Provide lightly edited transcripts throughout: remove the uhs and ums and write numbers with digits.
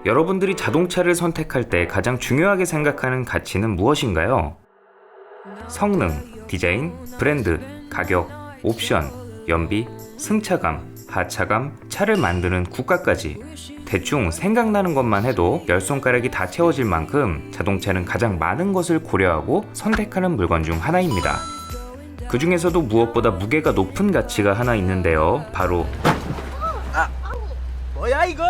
여러분들이 자동차를 선택할 때 가장 중요하게 생각하는 가치는 무엇인가요? 성능, 디자인, 브랜드, 가격, 옵션, 연비, 승차감, 하차감, 차를 만드는 국가까지 대충 생각나는 것만 해도 10손가락이 다 채워질 만큼 자동차는 가장 많은 것을 고려하고 선택하는 물건 중 하나입니다. 그 중에서도 무엇보다 무게가 높은 가치가 하나 있는데요. 바로 뭐야 이거?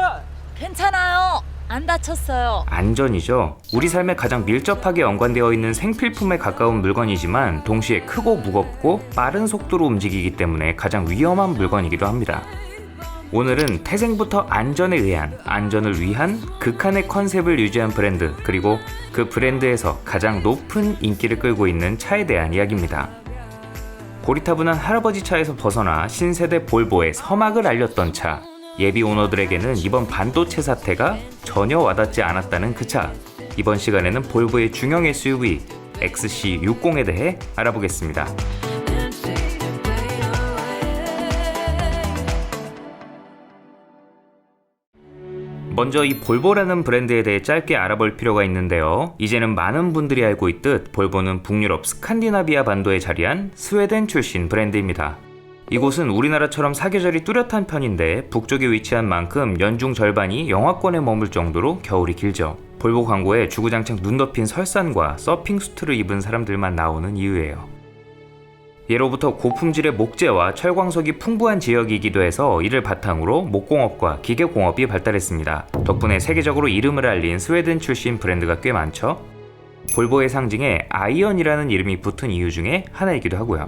괜찮아요. 안 다쳤어요. 안전이죠. 우리 삶에 가장 밀접하게 연관되어 있는 생필품에 가까운 물건이지만 동시에 크고 무겁고 빠른 속도로 움직이기 때문에 가장 위험한 물건이기도 합니다. 오늘은 태생부터 안전을 위한 극한의 컨셉을 유지한 브랜드, 그리고 그 브랜드에서 가장 높은 인기를 끌고 있는 차에 대한 이야기입니다. 고리타분한 할아버지 차에서 벗어나 신세대 볼보의 서막을 알렸던 차. 예비 오너들에게는 이번 반도체 사태가 전혀 와닿지 않았다는 그 차. 이번 시간에는 볼보의 중형 SUV XC60에 대해 알아보겠습니다. 먼저 이 볼보라는 브랜드에 대해 짧게 알아볼 필요가 있는데요. 이제는 많은 분들이 알고 있듯 볼보는 북유럽 스칸디나비아 반도에 자리한 스웨덴 출신 브랜드입니다. 이곳은 우리나라처럼 사계절이 뚜렷한 편인데 북쪽에 위치한 만큼 연중 절반이 영하권에 머물 정도로 겨울이 길죠. 볼보 광고에 주구장창 눈 덮인 설산과 서핑 수트를 입은 사람들만 나오는 이유예요. 예로부터 고품질의 목재와 철광석이 풍부한 지역이기도 해서 이를 바탕으로 목공업과 기계공업이 발달했습니다. 덕분에 세계적으로 이름을 알린 스웨덴 출신 브랜드가 꽤 많죠. 볼보의 상징에 아이언이라는 이름이 붙은 이유 중에 하나이기도 하고요.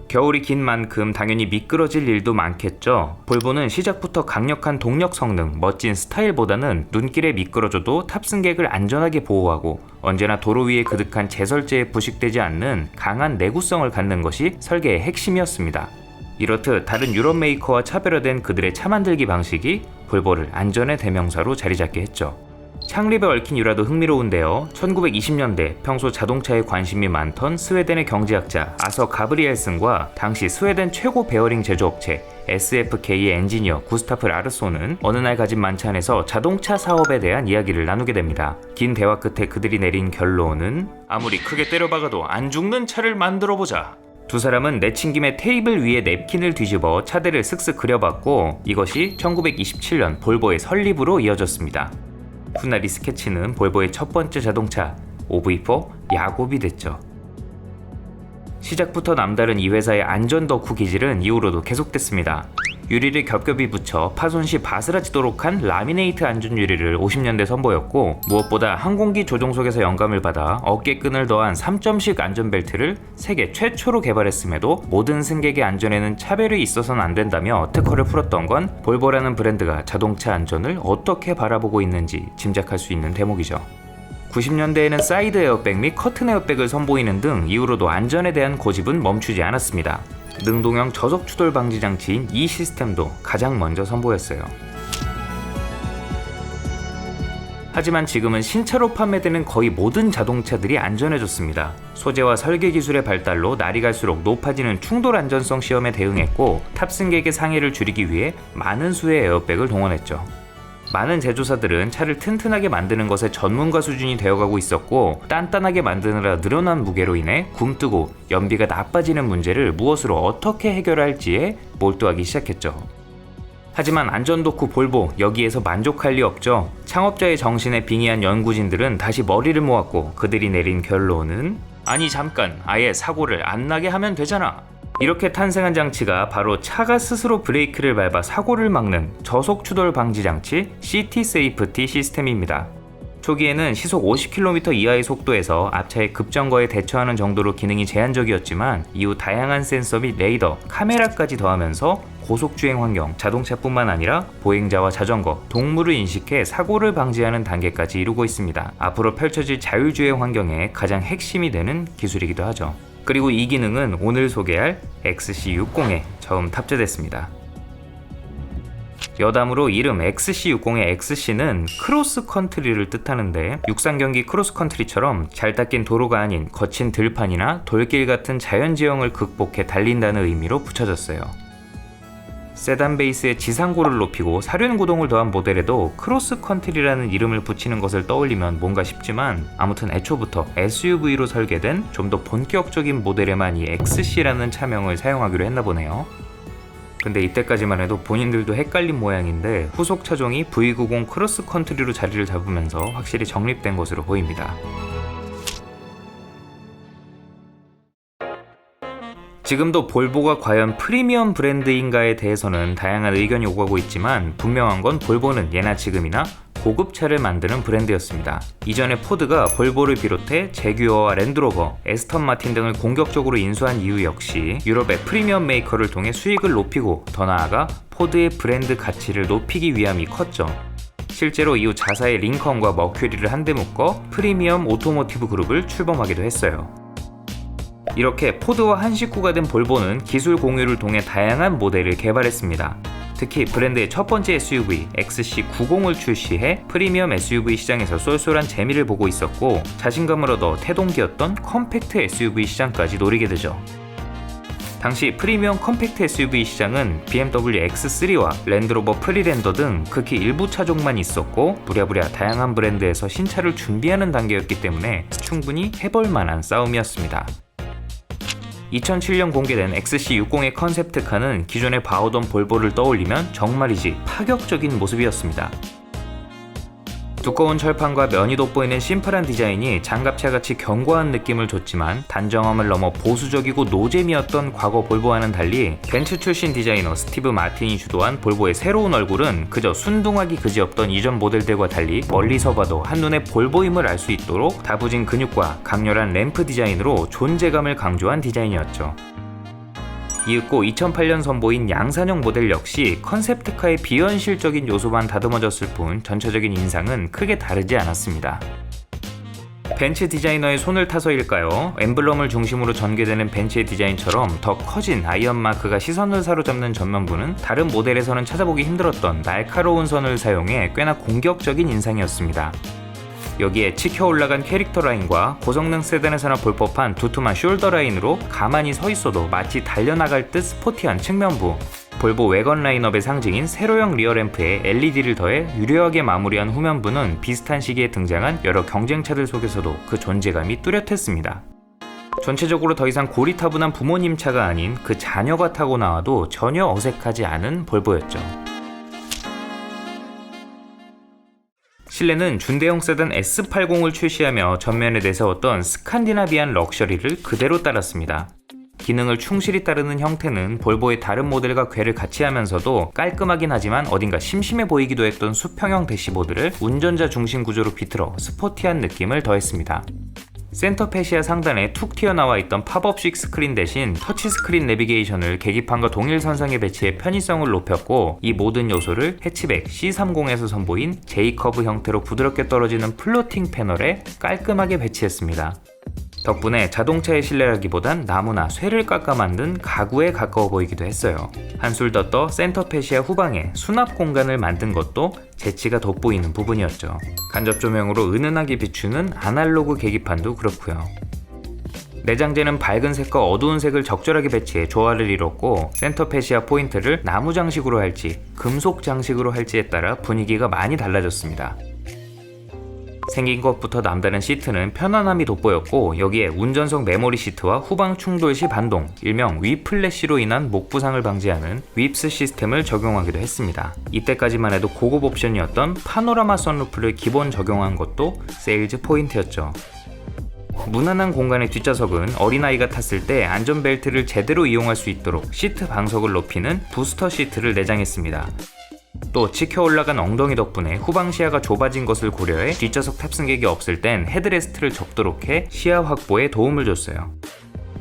겨울이 긴 만큼 당연히 미끄러질 일도 많겠죠. 볼보는 시작부터 강력한 동력 성능, 멋진 스타일보다는 눈길에 미끄러져도 탑승객을 안전하게 보호하고 언제나 도로 위에 그득한 제설제에 부식되지 않는 강한 내구성을 갖는 것이 설계의 핵심이었습니다. 이렇듯 다른 유럽 메이커와 차별화된 그들의 차 만들기 방식이 볼보를 안전의 대명사로 자리잡게 했죠. 창립에 얽힌 유라도 흥미로운데요. 1920년대 평소 자동차에 관심이 많던 스웨덴의 경제학자 아서 가브리엘슨과 당시 스웨덴 최고 베어링 제조업체 SFK의 엔지니어 구스타프 라르소는 어느 날 가진 만찬에서 자동차 사업에 대한 이야기를 나누게 됩니다. 긴 대화 끝에 그들이 내린 결론은 아무리 크게 때려박아도 안 죽는 차를 만들어보자. 두 사람은 내친김에 테이블 위에 냅킨을 뒤집어 차대를 쓱쓱 그려봤고 이것이 1927년 볼보의 설립으로 이어졌습니다. 훗날 이 스케치는 볼보의 첫 번째 자동차 OV4 야곱이 됐죠. 시작부터 남다른 이 회사의 안전 덕후 기질은 이후로도 계속됐습니다. 유리를 겹겹이 붙여 파손 시 바스라지도록 한 라미네이트 안전 유리를 50년대 선보였고 무엇보다 항공기 조종석에서 영감을 받아 어깨끈을 더한 3점식 안전벨트를 세계 최초로 개발했음에도 모든 승객의 안전에는 차별이 있어서는 안 된다며 특허를 풀었던 건 볼보라는 브랜드가 자동차 안전을 어떻게 바라보고 있는지 짐작할 수 있는 대목이죠. 90년대에는 사이드 에어백 및 커튼 에어백을 선보이는 등 이후로도 안전에 대한 고집은 멈추지 않았습니다. 능동형 저속 추돌 방지 장치인 이 시스템도 가장 먼저 선보였어요. 하지만 지금은 신차로 판매되는 거의 모든 자동차들이 안전해졌습니다. 소재와 설계 기술의 발달로 날이 갈수록 높아지는 충돌 안전성 시험에 대응했고 탑승객의 상해를 줄이기 위해 많은 수의 에어백을 동원했죠. 많은 제조사들은 차를 튼튼하게 만드는 것에 전문가 수준이 되어가고 있었고 단단하게 만드느라 늘어난 무게로 인해 굼뜨고 연비가 나빠지는 문제를 무엇으로 어떻게 해결할지에 몰두하기 시작했죠. 하지만 안전 덕후 볼보 여기에서 만족할 리 없죠. 창업자의 정신에 빙의한 연구진들은 다시 머리를 모았고 그들이 내린 결론은 아니 잠깐 아예 사고를 안 나게 하면 되잖아. 이렇게 탄생한 장치가 바로 차가 스스로 브레이크를 밟아 사고를 막는 저속 추돌 방지 장치 시티 세이프티 시스템입니다. 초기에는 시속 50km 이하의 속도에서 앞차의 급정거에 대처하는 정도로 기능이 제한적이었지만 이후 다양한 센서 및 레이더, 카메라까지 더하면서 고속주행 환경, 자동차뿐만 아니라 보행자와 자전거, 동물을 인식해 사고를 방지하는 단계까지 이루고 있습니다. 앞으로 펼쳐질 자율주행 환경의 가장 핵심이 되는 기술이기도 하죠. 그리고 이 기능은 오늘 소개할 XC60에 처음 탑재됐습니다. 여담으로 이름 XC60의 XC는 크로스컨트리를 뜻하는데 육상경기 크로스컨트리처럼 잘 닦인 도로가 아닌 거친 들판이나 돌길 같은 자연지형을 극복해 달린다는 의미로 붙여졌어요. 세단 베이스의 지상고를 높이고 사륜 구동을 더한 모델에도 크로스 컨트리라는 이름을 붙이는 것을 떠올리면 뭔가 싶지만 아무튼 애초부터 SUV로 설계된 좀 더 본격적인 모델에만 이 XC라는 차명을 사용하기로 했나 보네요. 근데 이때까지만 해도 본인들도 헷갈린 모양인데 후속 차종이 V90 크로스 컨트리로 자리를 잡으면서 확실히 정립된 것으로 보입니다. 지금도 볼보가 과연 프리미엄 브랜드인가에 대해서는 다양한 의견이 오가고 있지만 분명한 건 볼보는 예나 지금이나 고급차를 만드는 브랜드였습니다. 이전에 포드가 볼보를 비롯해 제규어와 랜드로버, 에스턴 마틴 등을 공격적으로 인수한 이유 역시 유럽의 프리미엄 메이커를 통해 수익을 높이고 더 나아가 포드의 브랜드 가치를 높이기 위함이 컸죠. 실제로 이후 자사의 링컨과 머큐리를 한데 묶어 프리미엄 오토모티브 그룹을 출범하기도 했어요. 이렇게 포드와 한 식구가 된 볼보는 기술 공유를 통해 다양한 모델을 개발했습니다. 특히 브랜드의 첫 번째 SUV XC90을 출시해 프리미엄 SUV 시장에서 쏠쏠한 재미를 보고 있었고 자신감을 얻어 태동기였던 컴팩트 SUV 시장까지 노리게 되죠. 당시 프리미엄 컴팩트 SUV 시장은 BMW X3와 랜드로버 프리랜더 등 극히 일부 차종만 있었고 부랴부랴 다양한 브랜드에서 신차를 준비하는 단계였기 때문에 충분히 해볼 만한 싸움이었습니다. 2007년 공개된 XC60의 컨셉트카는 기존에 봐오던 볼보를 떠올리면 정말이지 파격적인 모습이었습니다. 두꺼운 철판과 면이 돋보이는 심플한 디자인이 장갑차같이 견고한 느낌을 줬지만 단정함을 넘어 보수적이고 노잼이었던 과거 볼보와는 달리 벤츠 출신 디자이너 스티브 마틴이 주도한 볼보의 새로운 얼굴은 그저 순둥하기 그지없던 이전 모델들과 달리 멀리서 봐도 한눈에 볼보임을 알 수 있도록 다부진 근육과 강렬한 램프 디자인으로 존재감을 강조한 디자인이었죠. 이윽고 2008년 선보인 양산형 모델 역시 컨셉트카의 비현실적인 요소만 다듬어졌을 뿐 전체적인 인상은 크게 다르지 않았습니다. 벤츠 디자이너의 손을 타서일까요? 엠블럼을 중심으로 전개되는 벤츠의 디자인처럼 더 커진 아이언 마크가 시선을 사로잡는 전면부는 다른 모델에서는 찾아보기 힘들었던 날카로운 선을 사용해 꽤나 공격적인 인상이었습니다. 여기에 치켜 올라간 캐릭터 라인과 고성능 세단에서나 볼 법한 두툼한 숄더 라인으로 가만히 서 있어도 마치 달려나갈 듯 스포티한 측면부, 볼보 외건 라인업의 상징인 세로형 리어램프에 LED를 더해 유려하게 마무리한 후면부는 비슷한 시기에 등장한 여러 경쟁차들 속에서도 그 존재감이 뚜렷했습니다. 전체적으로 더 이상 고리타분한 부모님 차가 아닌 그 자녀가 타고 나와도 전혀 어색하지 않은 볼보였죠. 실내는 준대형 세단 S80을 출시하며 전면에 내세웠던 스칸디나비안 럭셔리를 그대로 따랐습니다. 기능을 충실히 따르는 형태는 볼보의 다른 모델과 궤를 같이 하면서도 깔끔하긴 하지만 어딘가 심심해 보이기도 했던 수평형 대시보드를 운전자 중심 구조로 비틀어 스포티한 느낌을 더했습니다. 센터 패시아 상단에 툭 튀어나와 있던 팝업식 스크린 대신 터치스크린 내비게이션을 계기판과 동일 선상에 배치해 편의성을 높였고 이 모든 요소를 해치백 C30에서 선보인 J커브 형태로 부드럽게 떨어지는 플로팅 패널에 깔끔하게 배치했습니다. 덕분에 자동차의 실내라기보단 나무나 쇠를 깎아 만든 가구에 가까워 보이기도 했어요. 한술 더 떠 센터 패시아 후방에 수납 공간을 만든 것도 재치가 돋보이는 부분이었죠. 간접 조명으로 은은하게 비추는 아날로그 계기판도 그렇고요. 내장재는 밝은 색과 어두운 색을 적절하게 배치해 조화를 이뤘고 센터 패시아 포인트를 나무 장식으로 할지 금속 장식으로 할지에 따라 분위기가 많이 달라졌습니다. 생긴 것부터 남다른 시트는 편안함이 돋보였고 여기에 운전석 메모리 시트와 후방 충돌 시 반동, 일명 위플래시로 인한 목 부상을 방지하는 윕스 시스템을 적용하기도 했습니다. 이때까지만 해도 고급 옵션이었던 파노라마 선루프를 기본 적용한 것도 세일즈 포인트였죠. 무난한 공간의 뒷좌석은 어린아이가 탔을 때 안전벨트를 제대로 이용할 수 있도록 시트 방석을 높이는 부스터 시트를 내장했습니다. 또 치켜 올라간 엉덩이 덕분에 후방 시야가 좁아진 것을 고려해 뒷좌석 탑승객이 없을 땐 헤드레스트를 접도록 해 시야 확보에 도움을 줬어요.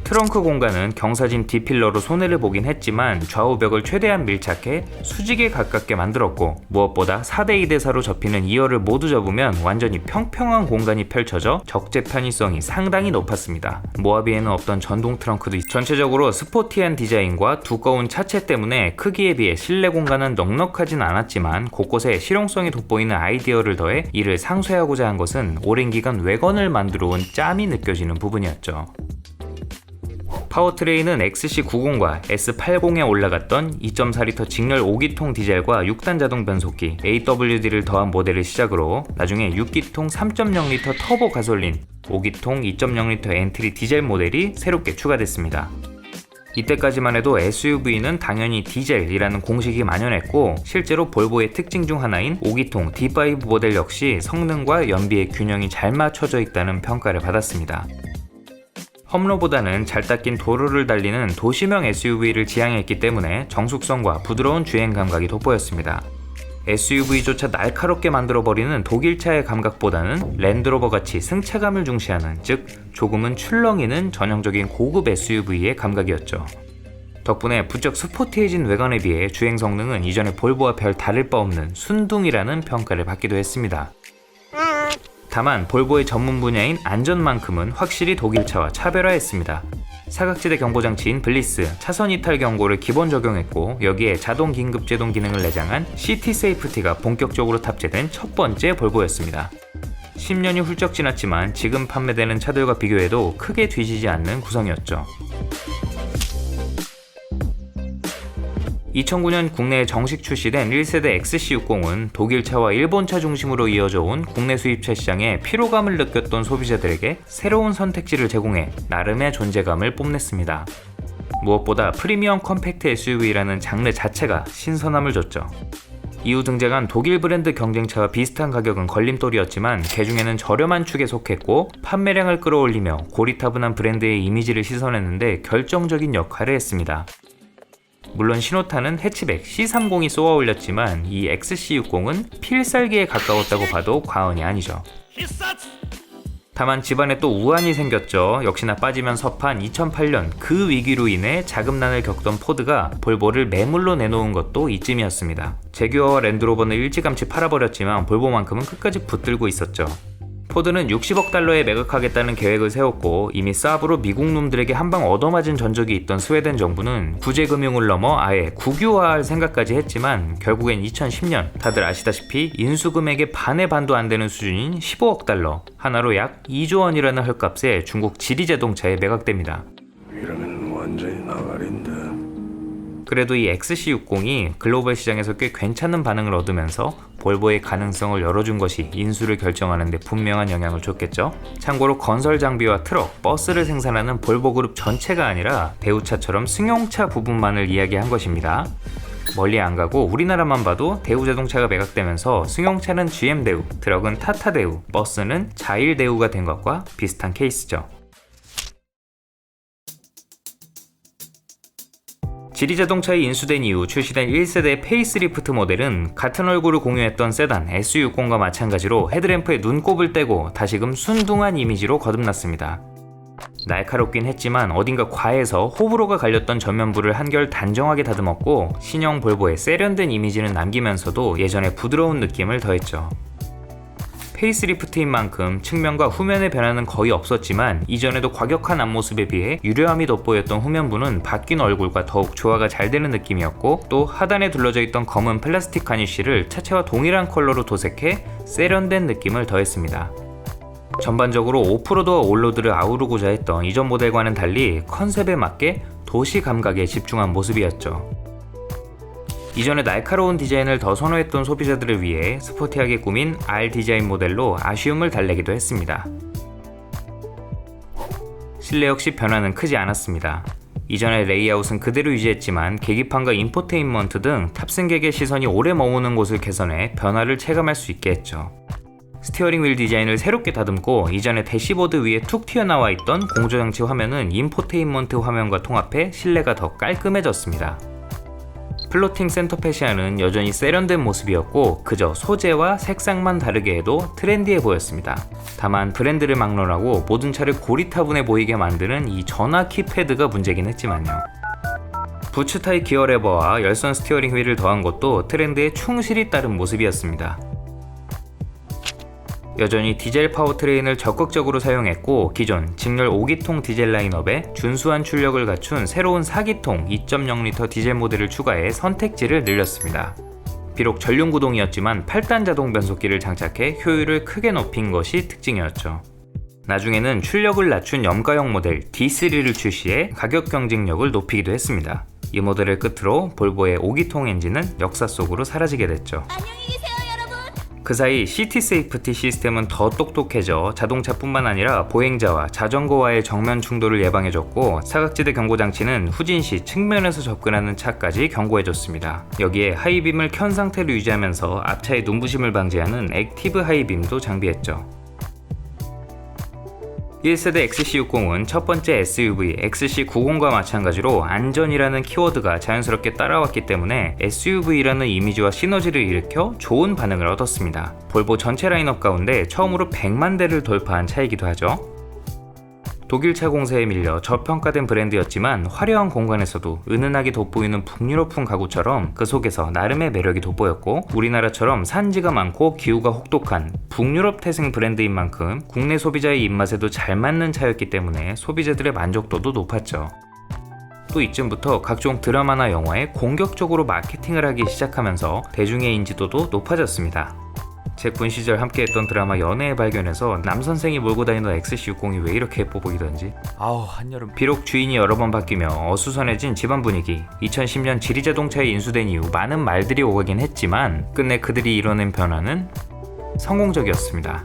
트렁크 공간은 경사진 D필러로 손해를 보긴 했지만 좌우 벽을 최대한 밀착해 수직에 가깝게 만들었고 무엇보다 4대2대4로 접히는 2열을 모두 접으면 완전히 평평한 공간이 펼쳐져 적재 편의성이 상당히 높았습니다. 모하비에는 없던 전동 트렁크도 전체적으로 스포티한 디자인과 두꺼운 차체 때문에 크기에 비해 실내 공간은 넉넉하진 않았지만 곳곳에 실용성이 돋보이는 아이디어를 더해 이를 상쇄하고자 한 것은 오랜 기간 외건을 만들어 온 짬이 느껴지는 부분이었죠. 파워트레인은 XC90과 S80에 올라갔던 2.4L 직렬 5기통 디젤과 6단 자동 변속기 AWD를 더한 모델을 시작으로 나중에 6기통 3.0L 터보 가솔린, 5기통 2.0L 엔트리 디젤 모델이 새롭게 추가됐습니다. 이때까지만 해도 SUV는 당연히 디젤이라는 공식이 만연했고 실제로 볼보의 특징 중 하나인 5기통 D5 모델 역시 성능과 연비의 균형이 잘 맞춰져 있다는 평가를 받았습니다. 험로보다는 잘 닦인 도로를 달리는 도시명 SUV를 지향했기 때문에 정숙성과 부드러운 주행 감각이 돋보였습니다. SUV조차 날카롭게 만들어버리는 독일차의 감각보다는 랜드로버같이 승차감을 중시하는, 즉 조금은 출렁이는 전형적인 고급 SUV의 감각이었죠. 덕분에 부쩍 스포티해진 외관에 비해 주행 성능은 이전의 볼보와 별 다를 바 없는 순둥이라는 평가를 받기도 했습니다. 다만 볼보의 전문 분야인 안전만큼은 확실히 독일차와 차별화했습니다. 사각지대 경보장치인 블리스, 차선 이탈 경고를 기본 적용했고 여기에 자동 긴급 제동 기능을 내장한 시티 세이프티가 본격적으로 탑재된 첫 번째 볼보였습니다. 10년이 훌쩍 지났지만 지금 판매되는 차들과 비교해도 크게 뒤지지 않는 구성이었죠. 2009년 국내에 정식 출시된 1세대 XC60은 독일차와 일본차 중심으로 이어져 온 국내 수입차 시장에 피로감을 느꼈던 소비자들에게 새로운 선택지를 제공해 나름의 존재감을 뽐냈습니다. 무엇보다 프리미엄 컴팩트 SUV라는 장르 자체가 신선함을 줬죠. 이후 등장한 독일 브랜드 경쟁차와 비슷한 가격은 걸림돌이었지만 개중에는 저렴한 축에 속했고 판매량을 끌어올리며 고리타분한 브랜드의 이미지를 씻어냈는데 결정적인 역할을 했습니다. 물론 신호탄은 해치백 C30이 쏘아올렸지만 이 XC60은 필살기에 가까웠다고 봐도 과언이 아니죠. 다만 집안에 또 우환이 생겼죠. 역시나 빠지면 섭한 2008년 그 위기로 인해 자금난을 겪던 포드가 볼보를 매물로 내놓은 것도 이쯤이었습니다. 제규어와 랜드로버는 일찌감치 팔아버렸지만 볼보만큼은 끝까지 붙들고 있었죠. 포드는 60억 달러에 매각하겠다는 계획을 세웠고 이미 사브로 미국 놈들에게 한방 얻어맞은 전적이 있던 스웨덴 정부는 구제금융을 넘어 아예 국유화할 생각까지 했지만 결국엔 2010년 다들 아시다시피 인수금액의 반의 반도 안 되는 수준인 15억 달러, 하나로 약 2조 원이라는 헐값에 중국 지리자동차에 매각됩니다. 이러면 완전히 나가린다. 그래도 이 XC60이 글로벌 시장에서 꽤 괜찮은 반응을 얻으면서 볼보의 가능성을 열어준 것이 인수를 결정하는 데 분명한 영향을 줬겠죠. 참고로 건설 장비와 트럭, 버스를 생산하는 볼보 그룹 전체가 아니라 대우차처럼 승용차 부분만을 이야기한 것입니다. 멀리 안 가고 우리나라만 봐도 대우자동차가 매각되면서 승용차는 GM대우, 트럭은 타타대우, 버스는 자일대우가 된 것과 비슷한 케이스죠. 지리자동차에 인수된 이후 출시된 1세대 페이스리프트 모델은 같은 얼굴을 공유했던 세단 S60과 마찬가지로 헤드램프에 눈곱을 떼고 다시금 순둥한 이미지로 거듭났습니다. 날카롭긴 했지만 어딘가 과해서 호불호가 갈렸던 전면부를 한결 단정하게 다듬었고 신형 볼보의 세련된 이미지는 남기면서도 예전의 부드러운 느낌을 더했죠. 페이스리프트인 만큼 측면과 후면의 변화는 거의 없었지만 이전에도 과격한 앞모습에 비해 유려함이 돋보였던 후면부는 바뀐 얼굴과 더욱 조화가 잘 되는 느낌이었고 또 하단에 둘러져 있던 검은 플라스틱 가니쉬를 차체와 동일한 컬러로 도색해 세련된 느낌을 더했습니다. 전반적으로 오프로드와 올로드를 아우르고자 했던 이전 모델과는 달리 컨셉에 맞게 도시 감각에 집중한 모습이었죠. 이전에 날카로운 디자인을 더 선호했던 소비자들을 위해 스포티하게 꾸민 R 디자인 모델로 아쉬움을 달래기도 했습니다. 실내 역시 변화는 크지 않았습니다. 이전의 레이아웃은 그대로 유지했지만 계기판과 인포테인먼트 등 탑승객의 시선이 오래 머무는 곳을 개선해 변화를 체감할 수 있게 했죠. 스티어링 휠 디자인을 새롭게 다듬고 이전에 대시보드 위에 툭 튀어나와 있던 공조장치 화면은 인포테인먼트 화면과 통합해 실내가 더 깔끔해졌습니다. 플로팅 센터 패시아는 여전히 세련된 모습이었고 그저 소재와 색상만 다르게 해도 트렌디해 보였습니다. 다만 브랜드를 막론하고 모든 차를 고리타분해 보이게 만드는 이 전화 키패드가 문제긴 했지만요. 부츠 타입 기어 레버와 열선 스티어링 휠을 더한 것도 트렌드에 충실히 따른 모습이었습니다. 여전히 디젤 파워트레인을 적극적으로 사용했고 기존 직렬 5기통 디젤 라인업에 준수한 출력을 갖춘 새로운 4기통 2.0L 디젤 모델을 추가해 선택지를 늘렸습니다. 비록 전륜구동이었지만 8단 자동 변속기를 장착해 효율을 크게 높인 것이 특징이었죠. 나중에는 출력을 낮춘 염가형 모델 D3를 출시해 가격 경쟁력을 높이기도 했습니다. 이 모델을 끝으로 볼보의 5기통 엔진은 역사 속으로 사라지게 됐죠. 안녕히 계세요, 여러분. 그 사이 시티 세이프티 시스템은 더 똑똑해져 자동차뿐만 아니라 보행자와 자전거와의 정면 충돌을 예방해줬고, 사각지대 경고 장치는 후진 시 측면에서 접근하는 차까지 경고해줬습니다. 여기에 하이빔을 켠 상태로 유지하면서 앞차의 눈부심을 방지하는 액티브 하이빔도 장비했죠. 1세대 XC60은 첫 번째 SUV XC90과 마찬가지로 안전이라는 키워드가 자연스럽게 따라왔기 때문에 SUV라는 이미지와 시너지를 일으켜 좋은 반응을 얻었습니다. 볼보 전체 라인업 가운데 처음으로 100만 대를 돌파한 차이기도 하죠. 독일차 공세에 밀려 저평가된 브랜드였지만 화려한 공간에서도 은은하게 돋보이는 북유럽풍 가구처럼 그 속에서 나름의 매력이 돋보였고, 우리나라처럼 산지가 많고 기후가 혹독한 북유럽 태생 브랜드인 만큼 국내 소비자의 입맛에도 잘 맞는 차였기 때문에 소비자들의 만족도도 높았죠. 또 이쯤부터 각종 드라마나 영화에 공격적으로 마케팅을 하기 시작하면서 대중의 인지도도 높아졌습니다. 제 군 시절 함께했던 드라마 연애의 발견에서 남선생이 몰고 다니던 XC60이 왜 이렇게 예뻐 보이던지. 한여름. 비록 주인이 여러 번 바뀌며 어수선해진 집안 분위기, 2010년 지리자동차에 인수된 이후 많은 말들이 오가긴 했지만 끝내 그들이 이뤄낸 변화는 성공적이었습니다.